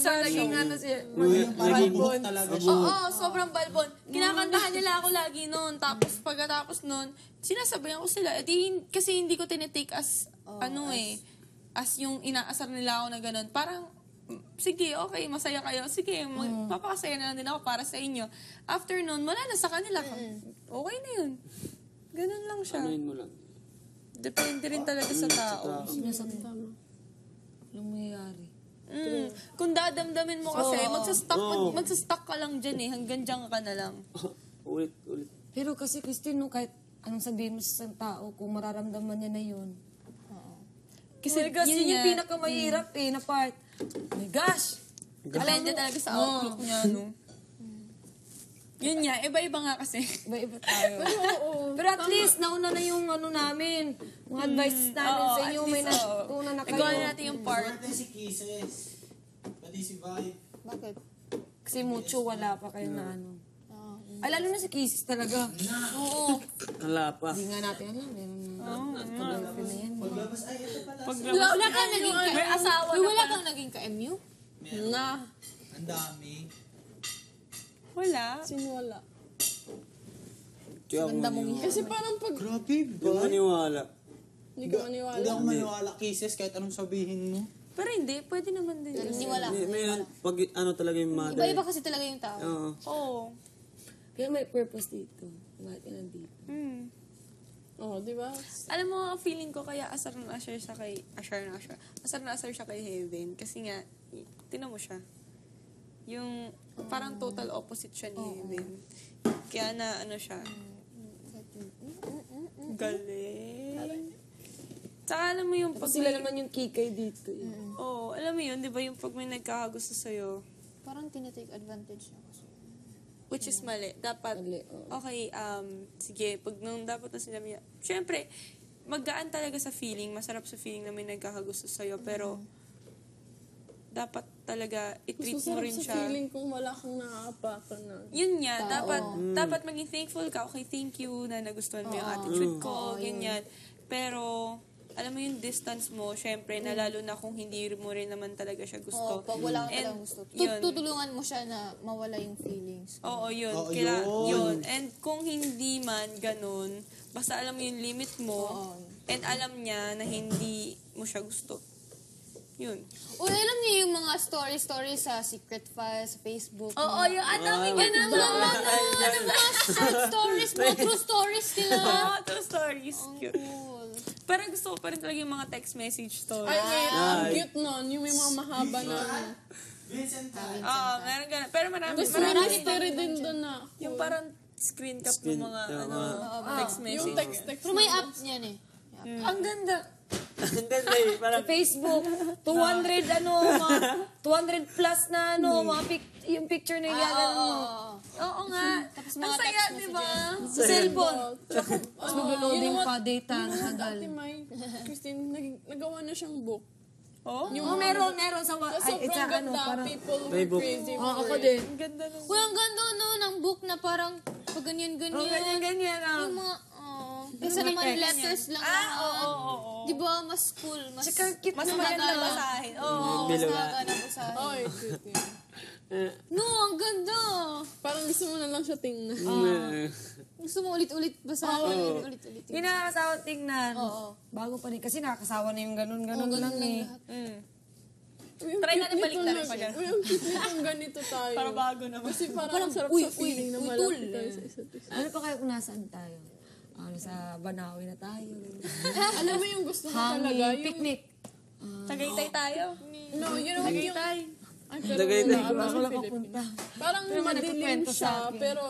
siya naging ano siya. Balbon talaga siya. Oo, sobrang balbon. Kinakantahan nila ako lagi noon. Tapos pagkatapos noon, sinasabayan ko sila. Kasi hindi ko tinitake as, as yung inaasar nila ako na gano'n. Parang, sige, okay, masaya kayo. Sige, papakasaya na lang din ako para sa inyo. After noon, wala na sa kanila. Okay na yun. Ganun lang siya. Anuin mo lang. Depende rin talaga sa tao. Anong mangyayari? Kung dadamdamin mo kasi, magsastuck ka lang dyan eh. Hanggang dyan ka na lang. Ulit. Pero kasi, Christine, no, kahit anong sabihin mo sa isang tao, kung mararamdaman niya na yun. Kasi yun yung pinakamahirap na part. Oh my gosh! Depende talaga sa outlook niya, no? Yun nga, iba-iba nga kasi. Iba-iba tayo. Pero at least, nauna na yung ano namin, mga advice namin sa inyo, may natuna na kayo. Nagawa natin yung part. Pati si Kisses. Pati si Vibe. Bakit? Kasi mucho, wala pa kayo na ano. Ay, lalo na si Kisses talaga. Oo. Wala pa. Hindi nga natin alam. Paglabas, ay, ito pala. Wala kang naging May asawa na wala pa. kang naging ka-MU? Na. Ang dami. Wala. Sinwala. Ganda mong Kasi parang pag... Grabe, Hindi ko maniwala. Hindi ka maniwala. Hindi ako maniwala, Kisses, kahit anong sabihin mo. Pero hindi, pwede naman din. Hindi wala. May pag ano talaga yung mother. Iba-iba kasi talaga yung tao. Oo. Oo. Kaya may purpose dito. Bakit ka nandito? Oh, di ba? Alam mo, feeling ko kaya asar na asar siya kay Heaven. Kasi nga, tinan mo siya. Yung parang total opposite siya ni Heaven. Kaya na ano siya. Galing. Tsaka alam mo yung pag Sila naman yung kikay dito. Oo, alam mo yun, di ba yung pag may nagkakagusto sa'yo, Parang tinatake advantage niya kasi. which is mali. Dapat, okay, sige, pag nung dapat na sinabi niya, syempre, magaan talaga sa feeling, masarap sa feeling na may nagkakagusto sa'yo, pero, dapat talaga, i-treat mo rin sa siya. feeling kung wala kang nakakapakan na. Yun nga, dapat maging thankful ka. Okay, thank you na nagustuhan mo yung attitude ko, ganyan. Pero, alam mo yung distance mo, syempre, na lalo na kung hindi mo rin naman talaga siya gusto. Pag wala kang And talagang gusto. yun. Tutulungan mo siya na mawala yung feelings. Oo, yun. Oo, Yun. And kung hindi man ganun, basta alam mo yung limit mo, and alam niya na hindi mo siya gusto. Yun. Uy, alam niyo yung mga story sa Secret Files, sa Facebook. Oo, yung dami ganun. Short stories mo, true stories nila. Oo, true stories. Cute. Cool. Pero gusto ko pa rin talaga yung mga text message stories. Ay, ngayon, ang cute nun. Yung may mga mahaba na. Vincent Tan. Oo, meron ganun. Pero marami May mystery din doon na. yung parang screen cap ng mga text message. Yung text. Pero may app niyan eh. Ang ganda. Hindi, parang Facebook, 200 200 plus na yung picture na ilalaro mo. Oo nga. Tapos Ang mga saya, text di ba? Sa cellphone. Tapos mag-loading pa, data, tagal. Ate May, Christine, nagawa na siyang book. Oh? Oh, meron sa Sobrang ganda, people were crazy. ako din. Ang ganda nung... Uy, ang ganda no, ng book na parang pag ganyan-ganyan. Ganyan. Yung mga, kasi naman letters lang naman. Di ba, mas cool, mas Mas maganda basahin. Oo. mas maganda basahin. Ay, cute yun. No, ang ganda. Parang gusto mo na lang siya tingnan. Gusto mo ulit-ulit basahin. Ulit-ulit. Hindi nakakasawa tingnan. Oo. Bago pa rin. Kasi nakakasawa na yung ganun lang eh. Try natin balik na rin pa dyan. Uy, ang cute nitong ganito tayo. Para bago naman. Kasi parang sarap sa feeling na malapit tayo sa isa't isa. Ano pa kayo kung nasaan tayo? Sa Banawi na tayo. Alam mo yung gusto ko talaga? Hangin, Yung, picnic. Tagaytay tayo. no, you know, yung... Tagaytay. Ay, pero Tagaytay. wala Ako sa lang Philippines. papunta. Parang Pero may madilim nagkukwento sa siya, akin. pero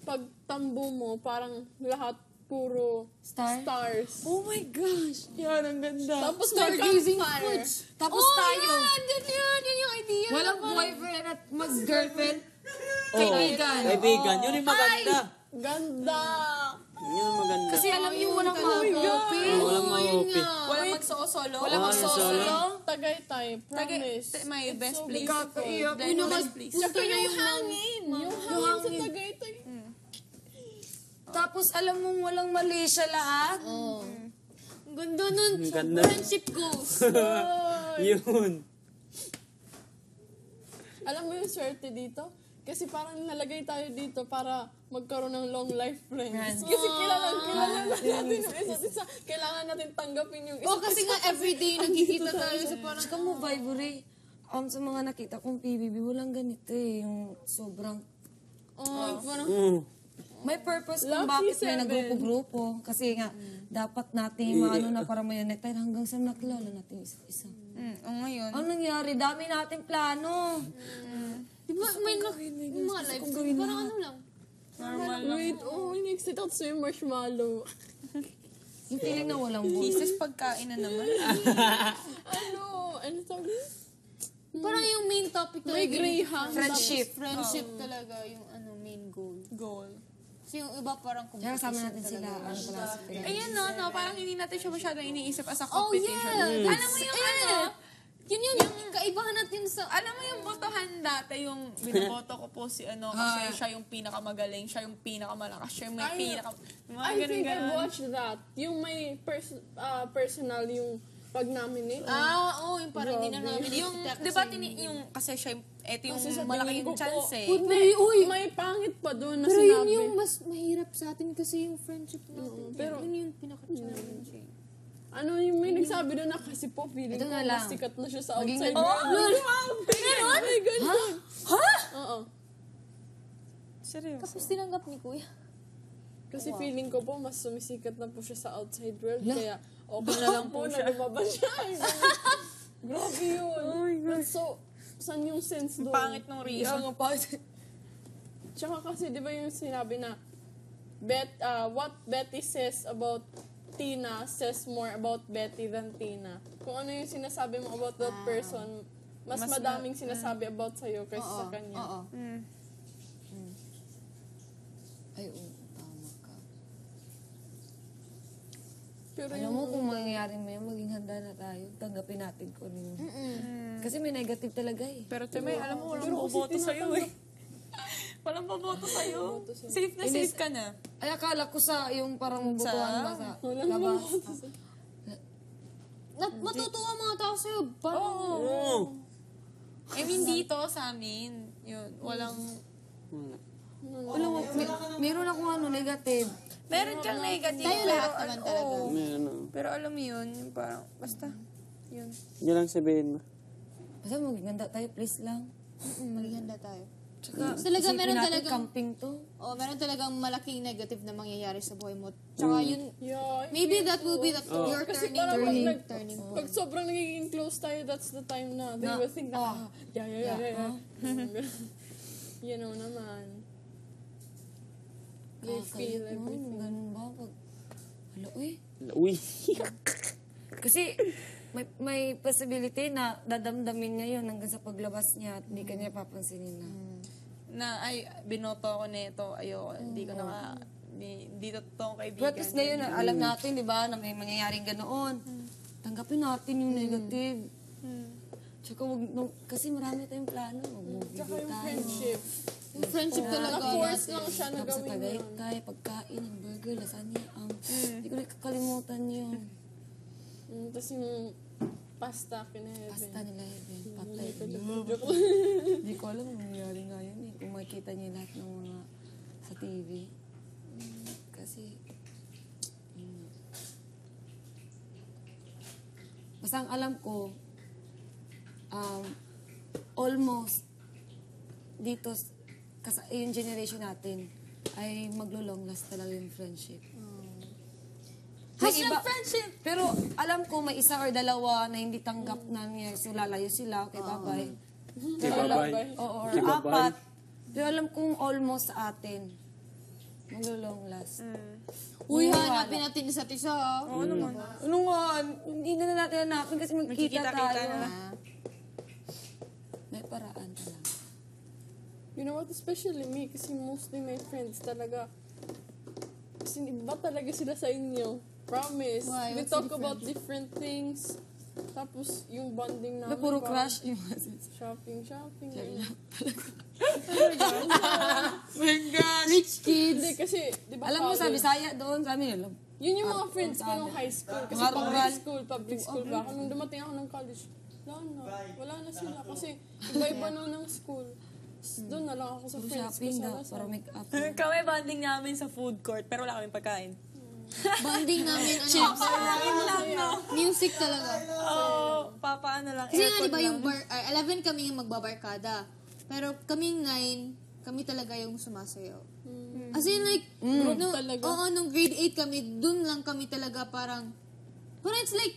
pag tambo mo, parang lahat puro stars. Oh my gosh! Yan, ang ganda. Tapos may campfire. Tapos tayo. Yan yung idea. Walang boyfriend at mag-girlfriend. kaibigan. Kaibigan. Yun yung maganda. Ganda! Yun yung maganda. Kasi alam niyo, walang ma-open. Walang ma-open. Walang mag-solo. Walang mag-solo. Tagaytay, promise. My best place. Kakaiyak. Best place. Tsaka yung hangin. Yung hangin sa Tagaytay. Tapos alam mong walang mali siya lahat. Ang ganda nun. Ang ganda. Friendship goals. Yun. Alam mo yung swerte dito? Kasi parang nalagay tayo dito para magkaroon ng long life friends. Kasi kilala natin yung isa't isa. Kailangan natin tanggapin yung isa't Oh, kasi nga everyday nagkikita tayo sa parang... Tsaka mo, Vibory, sa mga nakita kong PBB, walang ganito eh. Yung sobrang... parang... May purpose kung Lucky bakit may seven. nagrupo-grupo. Kasi nga, dapat natin maano na para may tayo hanggang sa nakilala natin isa't isa. O ngayon, Ano nangyari? Dami nating plano. Di ba may mga life story, parang ano lang. Wait, in-excite ako sa'yo marshmallow. Yung feeling na walang buhay. kisses pagkain na naman. Ano sabi? Parang yung main topic talaga. May greyhound. Friendship. Friendship talaga yung main goal. Goal. Kasi yung iba parang Kaya kasama competition natin sila. talaga. Ano pala sa Pilipinas. Ayan no, parang hindi natin siya masyadong iniisip as a Oh competition. yeah! Alam mo yung ano, Yun yung kaibahan natin sa... alam mo yung botohan dati, yung binoboto ko po si ano, kasi siya yung pinakamagaling, siya yung pinakamalakas, siya yung may mga I think I ganun-ganun. watched that. Yung may personal yung pag-nominate. yung parang hindi na namin Yung, di ba, yung, kasi siya yung, eto yung Kasi sa malaki tingin yung ko chance po, eh. May pangit pa doon na Pero yun sinabi. yung mas mahirap sa atin kasi yung friendship natin. pero- yun yung pinaka-challenge. Ano yung may nagsabi doon na kasi po feeling Ito ko na lang. mas sikat na siya sa Maging outside ganun. world. Meron? May ganun. Oo. Seryoso. Tapos tinanggap ni Kuya. Kasi feeling ko po mas sumisikat na po siya sa outside world. Kaya okay na lang po na lumabas siya. Grabe yun. That's so, saan yung sense doon? Pangit ng reason. Tsaka kasi di ba yung sinabi na what Betty says about Tina says more about Betty than Tina. Kung ano yung sinasabi mo about that person, mas madaming sinasabi about sa'yo kaysa sa kanya. Oo. Ay, oo. Tama ka. Pero Alam mo kung mangyayari mo yan, maging handa na tayo. Tanggapin natin kung ano yun. Kasi may negative talaga eh. Pero Teme, alam mo, walang boboto sa'yo eh. Walang boboto sa'yo. Safe na safe ka na. Ay, akala ko sa yung parang butuan ba sa labas. Matutuwa mga tao sa'yo. Parang... I mean, dito sa amin, yun, walang... Alam mo, meron akong ano, negative. Meron kang negative. Tayo pero lahat naman talaga. Pero alam mo yun, yung parang, basta, yun. Yun lang sabihin mo. Basta magiganda tayo, please lang. Magiganda tayo. Tsaka, Talaga, isipin meron natin talagang- camping to. Meron talagang malaking negative na mangyayari sa buhay mo. Tsaka yun, Yeah, maybe that will be your kasi turning parang turning point. pag sobrang nagiging close tayo, that's the time na they will think na, yeah. You know naman. They feel everything. Ganun ba? Pag, hala, uy. Uy. Kasi, may possibility na dadamdamin niya yun hanggang sa paglabas niya at hindi ka niya papansinin na. Na, ay, binoto ako nito, ayoko, hindi ko na, hindi totoong kaibigan. But at least ngayon, alam natin, di ba, na may mangyayaring ganoon. Tanggapin natin yung negative. Tsaka, kasi marami tayong plano. Tsaka Mag-movie yung tayo. friendship. Yung friendship talaga. Na-force lang siya na Tapos sa gawin yun. Tagaytay, pagkain, hamburger, lasagna, hindi ko na kakalimutan yun. Tapos yung pasta kinaheaven. Pasta nila yun, patay. Joke lang. Hindi ko alam kung nangyari nga yun eh. Kung makikita niyo lahat ng mga sa TV. Kasi, basta ang alam ko, almost dito, yung generation natin, ay maglo-long last talaga yung friendship. May iba, friendship! Pero alam ko may isa or dalawa na hindi tanggap na niya, so lalayo sila, okay, bye-bye. Pero bye-bye. Oo, or Okay, bye-bye. apat. Pero alam kong almost sa atin, maglo-long last. Uy, hanapin natin isa't isa. Oo naman. Ano nga, hindi na natin hanapin kasi magkikita Magkikita-kita tayo. na. May paraan talaga. You know what? Especially me, kasi mostly my friends talaga, kasi iba talaga sila sa inyo. Promise. Why? We What's talk the about different things. Tapos, yung bonding namin. Na puro parang crush yung Shopping. Rich kids. Hindi, kasi, di ba Alam mo sa college? Bisaya doon, sa amin, alam. Yun yung mga friends ko nung high school. Kasi Mga public rural. school pa ako. Nung dumating ako ng college, Wala na sila kasi iba-iba na ng school. Doon na lang ako sa friends ko Shopping sa na, Lazada. para make up. Kami bonding namin sa food court, pero wala kaming pagkain. Bonding namin, Papakain lang, no? music talaga. Oo, papaano lang. Kasi nga, aircon di ba, lang. yung 11 kami yung magbabarkada. Pero kaming 9, kami talaga yung sumasayaw. As in, like, nung, talaga? nung grade 8 kami, dun lang kami talaga parang it's like,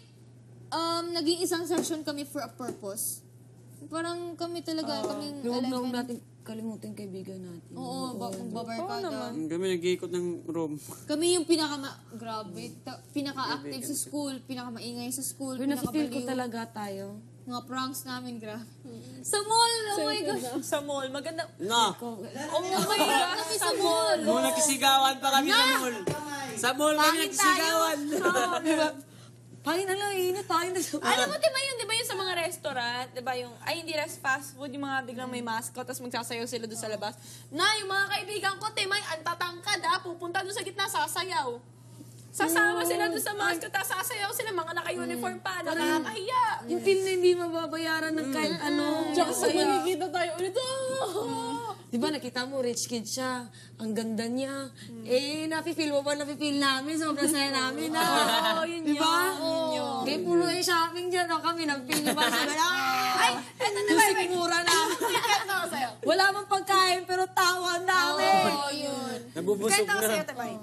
naging isang session kami for a purpose. Parang kami talaga, kaming Huwag na huwag 11. natin kalimutan kaibigan natin. Oo, magbabarkada. Kami nag-iikot ng room. Kami yung pinaka-active sa school, pinaka-maingay sa school, Pero nafe-feel ko pinaka-baliw. talaga tayo. Mga pranks namin, grabe. Sa mall, oh my gosh. Sa mall, maganda. No! Oh my God, kami sa mall. Nung nagkisigawan pa kami sa mall. Sa mall kami Pangit nagkisigawan. Pangin na lang, init tayo na Alam mo, di ba yung sa mga restaurant, di ba yung, ay hindi fast food, yung mga biglang may mascot, tapos magsasayaw sila doon sa labas. Na, yung mga kaibigan ko, Timay, ang tatangkad pupunta doon sa gitna, sasayaw. Sasama sila doon sa mascot, tapos sasayaw sila, mga naka-uniform pa, nakakahiya. Yung feel na hindi mababayaran ng kahit ano. Tsaka sa magkikita tayo ulit. Di ba nakita mo, rich kid siya. Ang ganda niya. Nafe-feel mo ba nafe-feel namin? Sobrang saya namin na. Oo, yun Di ba? yun. Kaya puro shopping dyan. Kami, nag-feel niyo ba? Ay, eto na yung sigmura na. Kwento ko sa'yo. Wala mang pagkain, pero tawa ang dami. yun. Nabubusog Kwento ko sa'yo, na. Timay.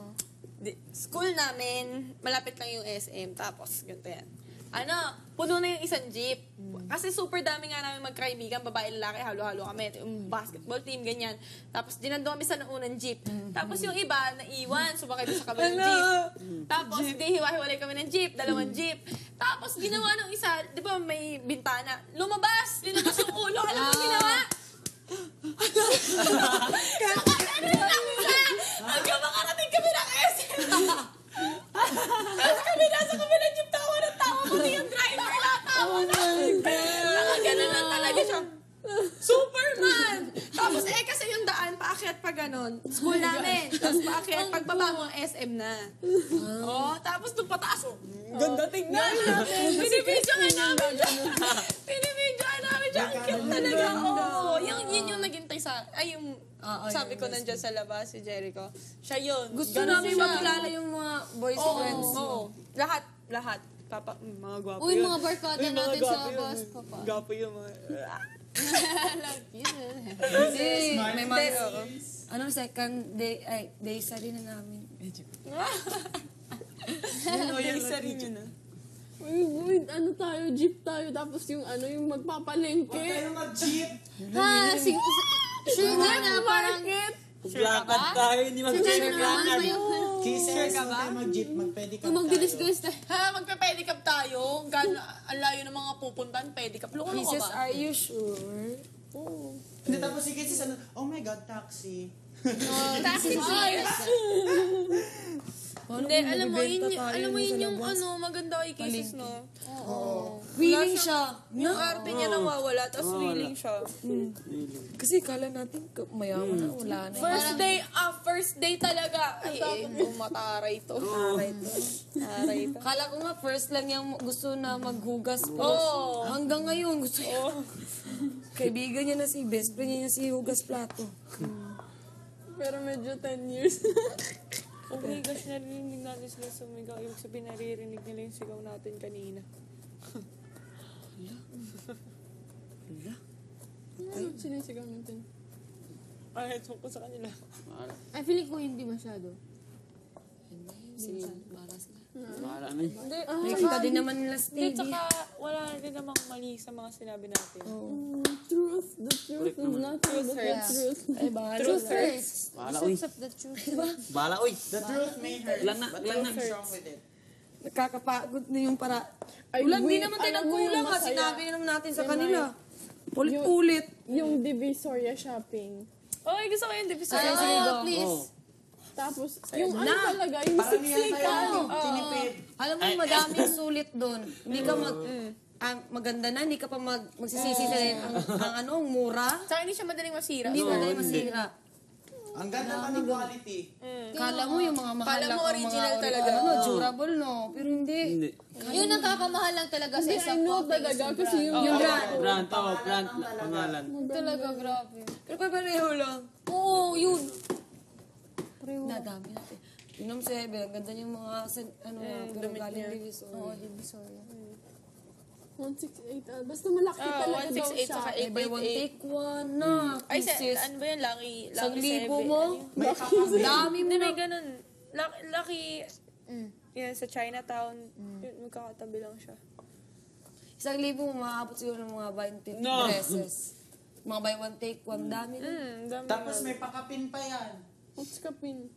School namin, malapit lang yung SM, tapos ganito yan. Puno na yung isang jeep. Kasi super dami nga namin magkaibigan, babae, lalaki, halo-halo kami. Yung basketball team, ganyan. Tapos dinando kami sa naunang jeep. Tapos yung iba, naiwan, sumakay doon sa kabilang jeep. Tapos di hiwa-hiwalay kami ng jeep, dalawang jeep. Tapos ginawa ng isa, di ba may bintana, lumabas, linabas yung ulo, alam mo ginawa? Hanggang makarating kami ng SM. Tapos kami nasa kabilang jeep, tawa ng tawa, pati yung driver natawa na. Nakaganon lang talaga siya. Superman! Tapos kasi yung daan, paakyat pa ganon. School namin. Tapos paakyat, pagbaba mo, SM na. Tapos nung pataas mo, ganda tingnan. Binibidyo ka namin siya. Binibidyo ka namin siya. Ang cute talaga. Yun yung naghintay sa, yung sabi ko nandiyan sa labas, si Jericho. Siya yun. Gusto Ganon namin siya. makilala yung mga boys friends. Oo. Lahat. Mga gwapo Uy, yun. mga barkada natin sa bus, papa. Gwapo yung mga... Kasi may mga, second day, day study na namin. Isa rin yun Uy, jeep tayo, tapos yung magpapalengke. Pero mag-jeep. Sure nga na, parang, Maglakad tayo, hindi mag-share-lakad. Kisses, huwag tayo mag-jeep. Mag-pedicab tayo. magdi-disguise tayo. Magpe-pedicab tayo. Ang layo ng mga pupuntahan, pedicab. Loko ka Kisses, ba? are you sure? Hindi, tapos si Kisses, oh my God, taxi. Taxi cheers. Hindi, alam mo, yun yung maganda kay Kisses, no? Willing siya. Yung arte niya nawawala, tapos willing siya. Kasi kala natin mayaman na, wala na. First day talaga. Ay, mataray to. Taray to. Kala ko nga first lang yung gusto na maghugas po. Oo. Hanggang ngayon gusto niya. Kaibigan niya na best friend niya si Hugas Plato. Pero medyo 10 years. Oh my gosh, naririnig natin sila sumigaw. Ibig sabihin, naririnig nila yung sigaw natin kanina. Ano sinisigaw natin? Ay, tungkol sa kanila. I feeling ko hindi masyado. Sige, bahala sila. Bahala na yun. Nakikita din naman nila Hindi, steady. tsaka wala din namang mali sa mga sinabi natin. The truth is nothing but the truth. Ay, bahala Truth sila. hurts. Bahala, uy. Accept the truth. Bahala, uy. The truth may hurt. Wala na, but wala na. nothing's wrong with it. Nakakapagod na yung para... Ay, Ulan, di wait, naman tayo alam mo yung nagkulang ha. masaya? Sinabi naman natin sa kanila. Ulit-ulit. Yung Divisoria shopping. Oy, gusto ko yung division. Oh, please. Tapos, yung talaga, yung Parang niya siksikan. tayo, tinipid. Alam mo, madaming sulit doon. Hindi ka maganda na, hindi ka pa magsisisi sa ang mura. Tsaka hindi siya madaling masira. Hindi madali masira. Ang ganda pa ng quality. Kala mo yung mga mahal Kala lang mo ang original mga talaga. durable, no? Pero hindi. Hindi. Yun ang kakamahal lang talaga sa I isang know quality talaga is kasi yung Yung brand. Brand, brand, pangalan. Talaga, grabe. Pero pareho lang. Oo, yun. Nadami natin. Inom 7, ang ganda yung mga, pero galing division. Oo, Divisoria. 168. Basta malaki talaga daw 168 siya. saka Buy one, 8.8. take one na. Ay, Pieces. ano ba yun? Lucky 1,000 7. mo? May kakabit. Dami mo Hindi, na. may ganun. Lucky, yan, sa Chinatown. Yun, magkakatabi lang siya. 1,000 mo, maabot siguro ng mga 20 No. dresses. Mga buy one, take one, dami na. Dami Tapos may pakapin pa yan. What's kapin?